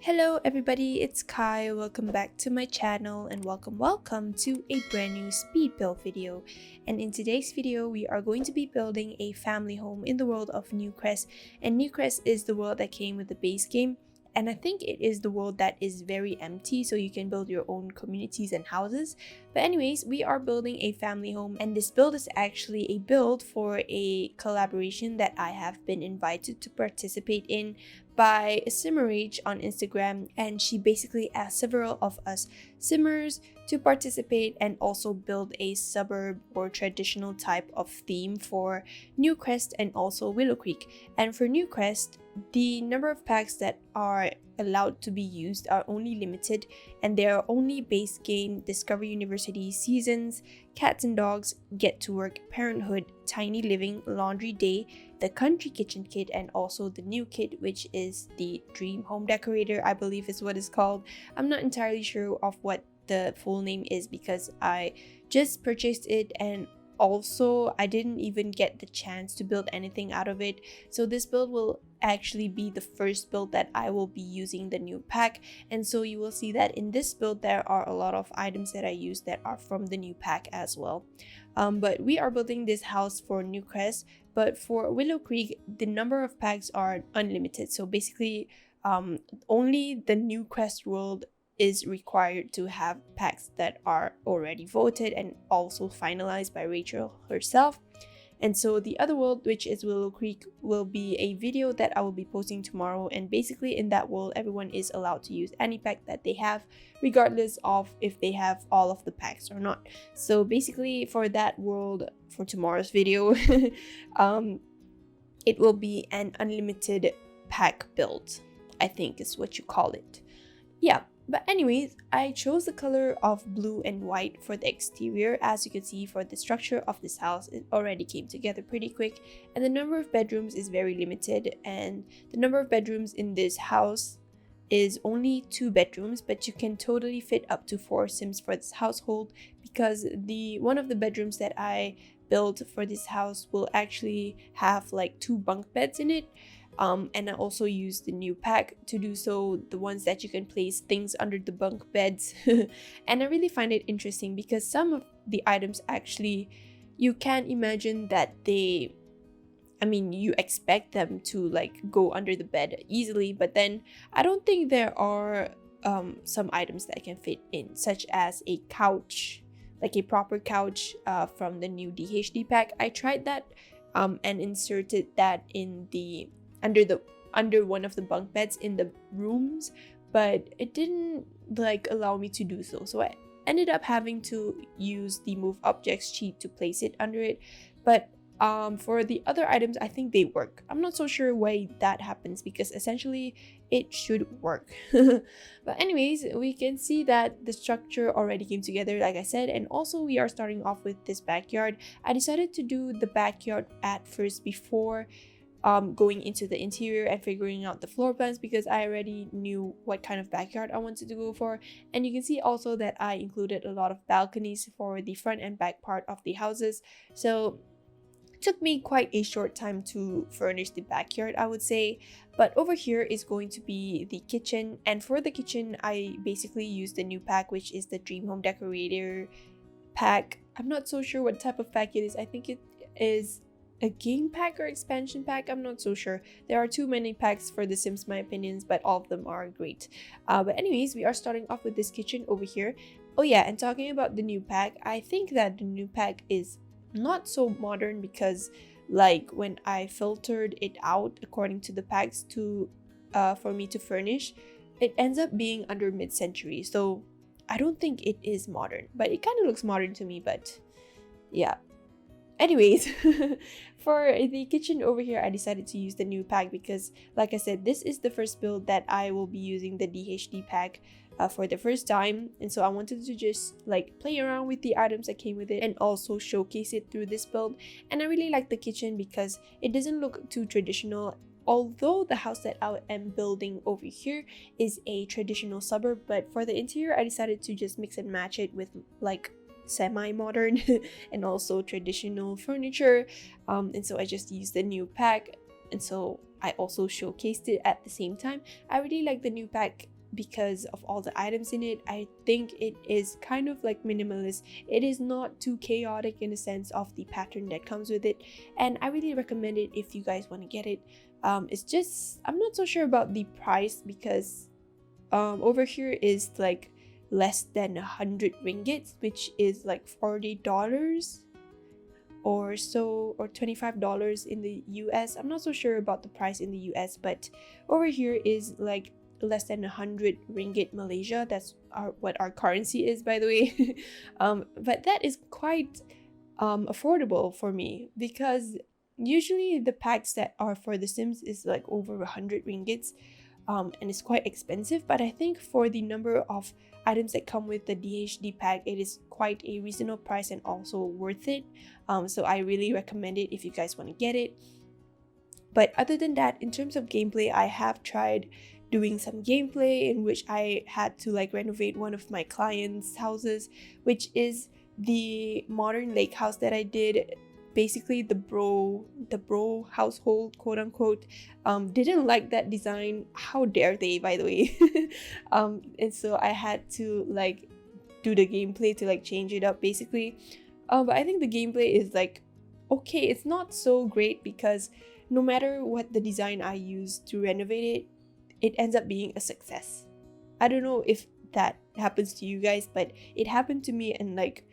Hello everybody, it's Kai. Welcome back to my channel and welcome to a brand new speed build video. And in today's video, we are going to be building a family home in the world of Newcrest. And Newcrest is the world that came with the base game. And I think it is the world that is very empty, so you can build your own communities and houses. But anyways, we are building a family home, and this build is actually a build for a collaboration that I have been invited to participate in by Simmerkhai on Instagram, and she basically asked several of us simmers to participate and also build a suburb or traditional type of theme for Newcrest and also Willow Creek. And for Newcrest, the number of packs that are allowed to be used are only limited, and there are only base game, Discover University, Seasons, Cats and Dogs, Get to Work, Parenthood, Tiny Living, Laundry Day, the Country Kitchen Kit, and also the new kit, which is the Dream Home Decorator, I believe is what it's called. I'm not entirely sure of what the full name is because I just purchased it, and also I didn't even get the chance to build anything out of it. So this build will actually be the first build that I will be using the new pack, and so you will see that in this build there are a lot of items that I use that are from the new pack as well. But we are building this house for Newcrest, but for Willow Creek the number of packs are unlimited. So basically only the Newcrest world is required to have packs that are already voted and also finalized by Rachel herself. And so the other world, which is Willow Creek, will be a video that I will be posting tomorrow, and basically in that world everyone is allowed to use any pack that they have regardless of if they have all of the packs or not. So basically for that world, for tomorrow's video it will be an unlimited pack build, I think is what you call it. Yeah. But anyways, I chose the color of blue and white for the exterior. As you can see, for the structure of this house, it already came together pretty quick, and the number of bedrooms is very limited, and the number of bedrooms in this house is only 2 bedrooms, but you can totally fit up to 4 sims for this household, because one of the bedrooms that I built for this house will actually have like 2 bunk beds in it. And I also used the new pack to do so, the ones that you can place things under the bunk beds. And I really find it interesting because some of the items actually, you can imagine that you expect them to like go under the bed easily, but then I don't think there are some items that can fit in, such as a couch, like a proper couch from the new DHD pack. I tried that and inserted that in the under one of the bunk beds in the rooms, but it didn't like allow me to do so, so I ended up having to use the move objects cheat to place it under it. But for the other items, I think they work. I'm not so sure why that happens, because essentially it should work. But anyways, we can see that the structure already came together, like I said, and also we are starting off with this backyard. I decided to do the backyard at first before going into the interior and figuring out the floor plans, because I already knew what kind of backyard I wanted to go for. And you can see also that I included a lot of balconies for the front and back part of the houses, so it took me quite a short time to furnish the backyard, I would say. But over here is going to be the kitchen, and for the kitchen I basically used the new pack, which is the Dream Home Decorator pack. I'm not so sure what type of pack it is. I think it is a game pack or expansion pack, I'm not so sure. There are too many packs for The Sims, my opinions, but all of them are great. But anyways, we are starting off with this kitchen over here. Oh yeah, and talking about the new pack, I think that the new pack is not so modern, because like when I filtered it out according to the packs to for me to furnish, it ends up being under mid-century, so I don't think it is modern, but it kind of looks modern to me. But yeah. Anyways, for the kitchen over here, I decided to use the new pack because, like I said, this is the first build that I will be using the DHD pack for the first time, and so I wanted to just like play around with the items that came with it and also showcase it through this build. And I really like the kitchen because it doesn't look too traditional, although the house that I am building over here is a traditional suburb. But for the interior, I decided to just mix and match it with like semi-modern and also traditional furniture, and so I just used the new pack, and so I also showcased it at the same time. I really like the new pack because of all the items in it. I think it is kind of like minimalist. It is not too chaotic in the sense of the pattern that comes with it, and I really recommend it if you guys want to get it. It's just, I'm not so sure about the price because over here is like less than 100 ringgits, which is like $40 or so, or $25 in the US. I'm not so sure about the price in the US, but over here is like less than 100 ringgit Malaysia. That's what our currency is, by the way. But that is quite affordable for me, because usually the packs that are for The Sims is like over 100 ringgits. And it's quite expensive, but I think for the number of items that come with the DHD pack, it is quite a reasonable price and also worth it. So I really recommend it if you guys want to get it. But other than that, in terms of gameplay, I have tried doing some gameplay in which I had to like renovate one of my clients' houses, which is the modern lake house that I did. Basically the bro household, quote unquote, didn't like that design. How dare they, by the way. And so I had to like do the gameplay to like change it up basically. But I think the gameplay is like okay. It's not so great because no matter what the design I use to renovate it, it ends up being a success. I don't know if that happens to you guys, but it happened to me, and like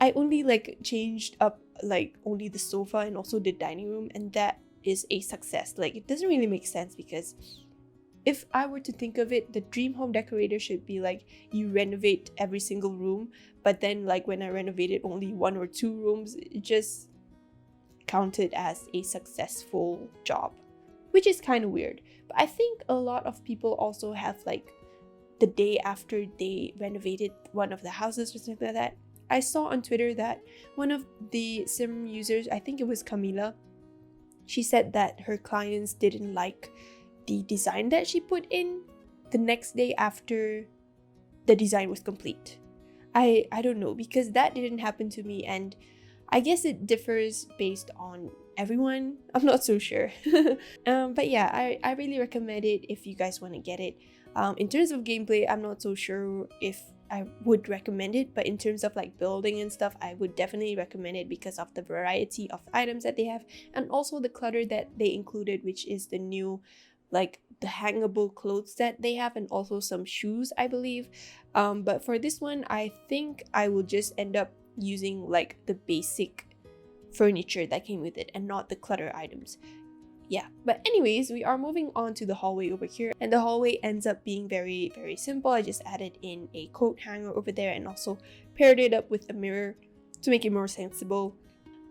I only like changed up like only the sofa and also the dining room, and that is a success. Like it doesn't really make sense, because if I were to think of it, the dream home decorator should be like you renovate every single room, but then like when I renovated only 1 or 2 rooms, it just counted as a successful job, which is kind of weird. But I think a lot of people also have like the day after they renovated one of the houses or something like that. I saw on Twitter that one of the sim users, I think it was Camila, she said that her clients didn't like the design that she put in the next day after the design was complete. I don't know, because that didn't happen to me, and I guess it differs based on everyone. I'm not so sure. But yeah, I really recommend it if you guys want to get it. In terms of gameplay, I'm not so sure if I would recommend it, but in terms of like building and stuff, I would definitely recommend it because of the variety of items that they have, and also the clutter that they included, which is the new like the hangable clothes that they have, and also some shoes, I believe. But for this one, I think I will just end up using like the basic furniture that came with it and not the clutter items. Yeah, but anyways, we are moving on to the hallway over here, and the hallway ends up being very simple. I just added in a coat hanger over there and also paired it up with a mirror to make it more sensible.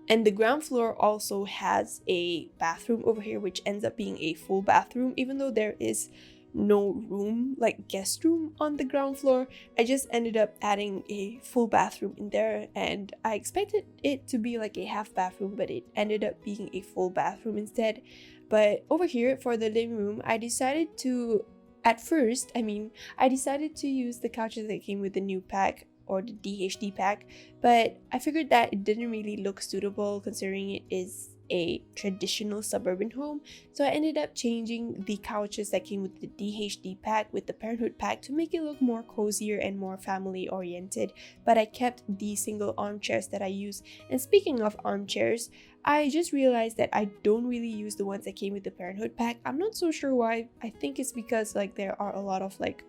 And the ground floor also has a bathroom over here, which ends up being a full bathroom, even though there is no room, like guest room, on the ground floor. I just ended up adding a full bathroom in there, and I expected it to be like a half bathroom, but it ended up being a full bathroom instead. But over here for the living room, I decided to use the couches that came with the new pack, or the DHD pack, but I figured that it didn't really look suitable considering it is a traditional suburban home. So I ended up changing the couches that came with the DHD pack with the Parenthood pack to make it look more cozier and more family oriented, but I kept the single armchairs that I use. And speaking of armchairs, I just realized that I don't really use the ones that came with the Parenthood pack. I'm not so sure why. I think it's because like there are a lot of like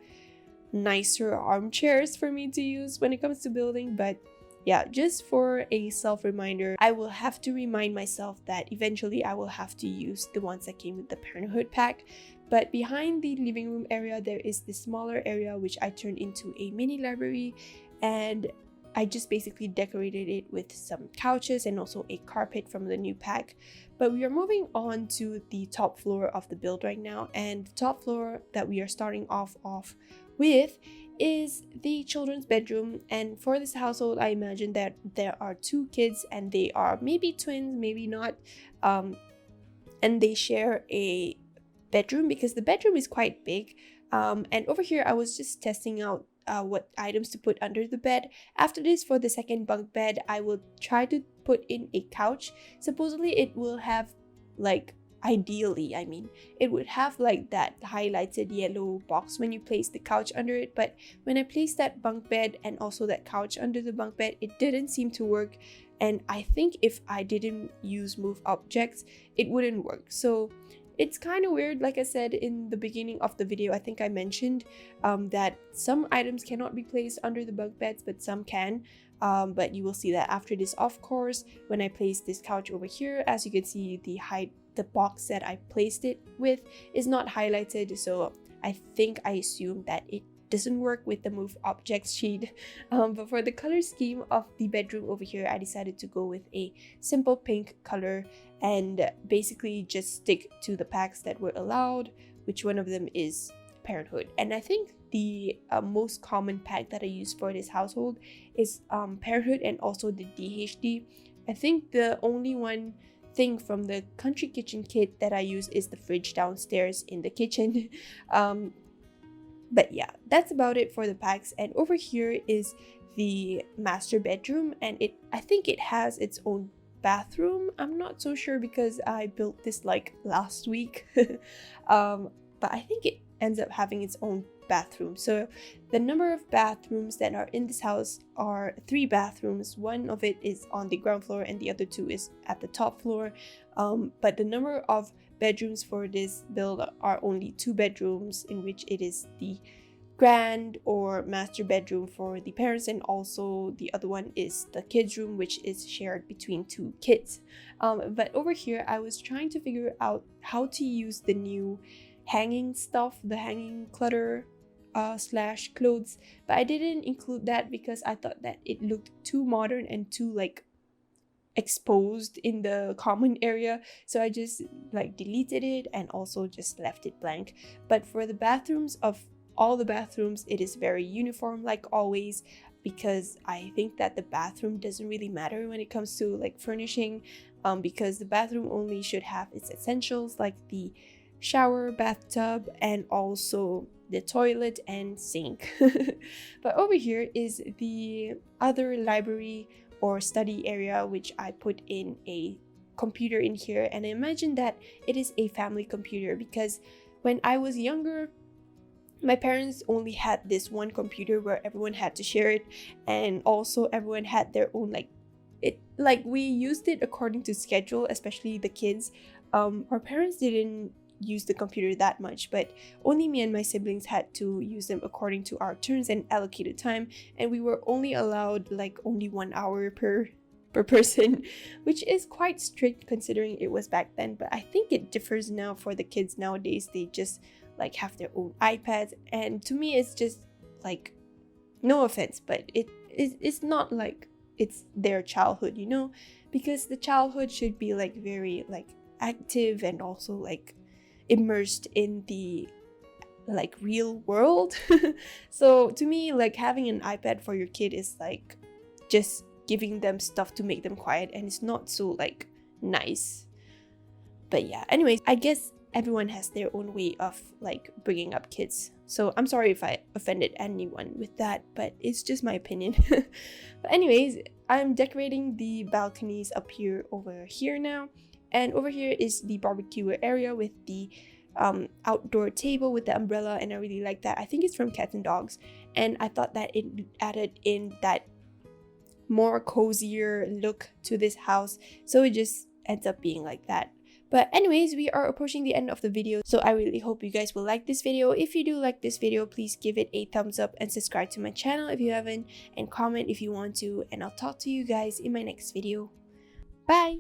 nicer armchairs for me to use when it comes to building. But yeah, just for a self-reminder, I will have to remind myself that eventually I will have to use the ones that came with the Parenthood pack. But behind the living room area, there is this smaller area which I turned into a mini library, and I just basically decorated it with some couches and also a carpet from the new pack. But we are moving on to the top floor of the build right now, and the top floor that we are starting off with is the children's bedroom. And for this household, I imagine that there are 2 kids, and they are maybe twins, maybe not, and they share a bedroom because the bedroom is quite big. And over here I was just testing out what items to put under the bed. After this, for the second bunk bed, I will try to put in a couch. Supposedly it will have like ideally, I mean, it would have like that highlighted yellow box when you place the couch under it, but when I placed that bunk bed and also that couch under the bunk bed, it didn't seem to work. And I think if I didn't use move objects, it wouldn't work. So it's kind of weird. Like I said in the beginning of the video, I think I mentioned that some items cannot be placed under the bunk beds, but some can. But you will see that after this. Of course, when I place this couch over here, as you can see, the box that I placed it with is not highlighted, so I assume that it doesn't work with the move objects sheet. But for the color scheme of the bedroom over here, I decided to go with a simple pink color and basically just stick to the packs that were allowed, which one of them is Parenthood. And I think the most common pack that I use for this household is Parenthood and also the DHD. I think the only one thing from the country kitchen kit that I use is the fridge downstairs in the kitchen. But yeah, that's about it for the packs. And over here is the master bedroom, and I think it has its own bathroom. I'm not so sure because I built this like last week. But I think it ends up having its own bathroom. So the number of bathrooms that are in this house are 3 bathrooms. One of it is on the ground floor and the other 2 is at the top floor. But the number of bedrooms for this build are only 2 bedrooms, in which it is the grand or master bedroom for the parents, and also the other one is the kids room, which is shared between 2 kids. But over here I was trying to figure out how to use the new hanging stuff, the hanging clutter slash clothes, but I didn't include that because I thought that it looked too modern and too like exposed in the common area, so I just like deleted it and also just left it blank. But for the bathrooms, of all the bathrooms, it is very uniform like always, because I think that the bathroom doesn't really matter when it comes to like furnishing, because the bathroom only should have its essentials like the shower, bathtub, and also the toilet and sink. But over here is the other library or study area, which I put in a computer in here, and I imagine that it is a family computer because when I was younger, my parents only had this one computer where everyone had to share it, and also everyone had their own we used it according to schedule, especially the kids. Our parents didn't use the computer that much, but only me and my siblings had to use them according to our turns and allocated time, and we were only allowed like only 1 hour per person, which is quite strict considering it was back then. But I think it differs now for the kids nowadays. They just like have their own iPads, and to me it's just like, no offense, but it's not like it's their childhood, you know, because the childhood should be like very like active and also like immersed in the like real world. So to me, like having an iPad for your kid is like just giving them stuff to make them quiet, and it's not so like nice. But yeah, anyways, I guess everyone has their own way of like bringing up kids, so I'm sorry if I offended anyone with that, but it's just my opinion. But anyways, I'm decorating the balconies up here over here now. And over here is the barbecue area with the outdoor table with the umbrella, and I really like that. I think it's from Cats and Dogs, and I thought that it added in that more cozier look to this house, so it just ends up being like that. But anyways, we are approaching the end of the video, so I really hope you guys will like this video. If you do like this video, please give it a thumbs up and subscribe to my channel if you haven't, and comment if you want to, and I'll talk to you guys in my next video. Bye!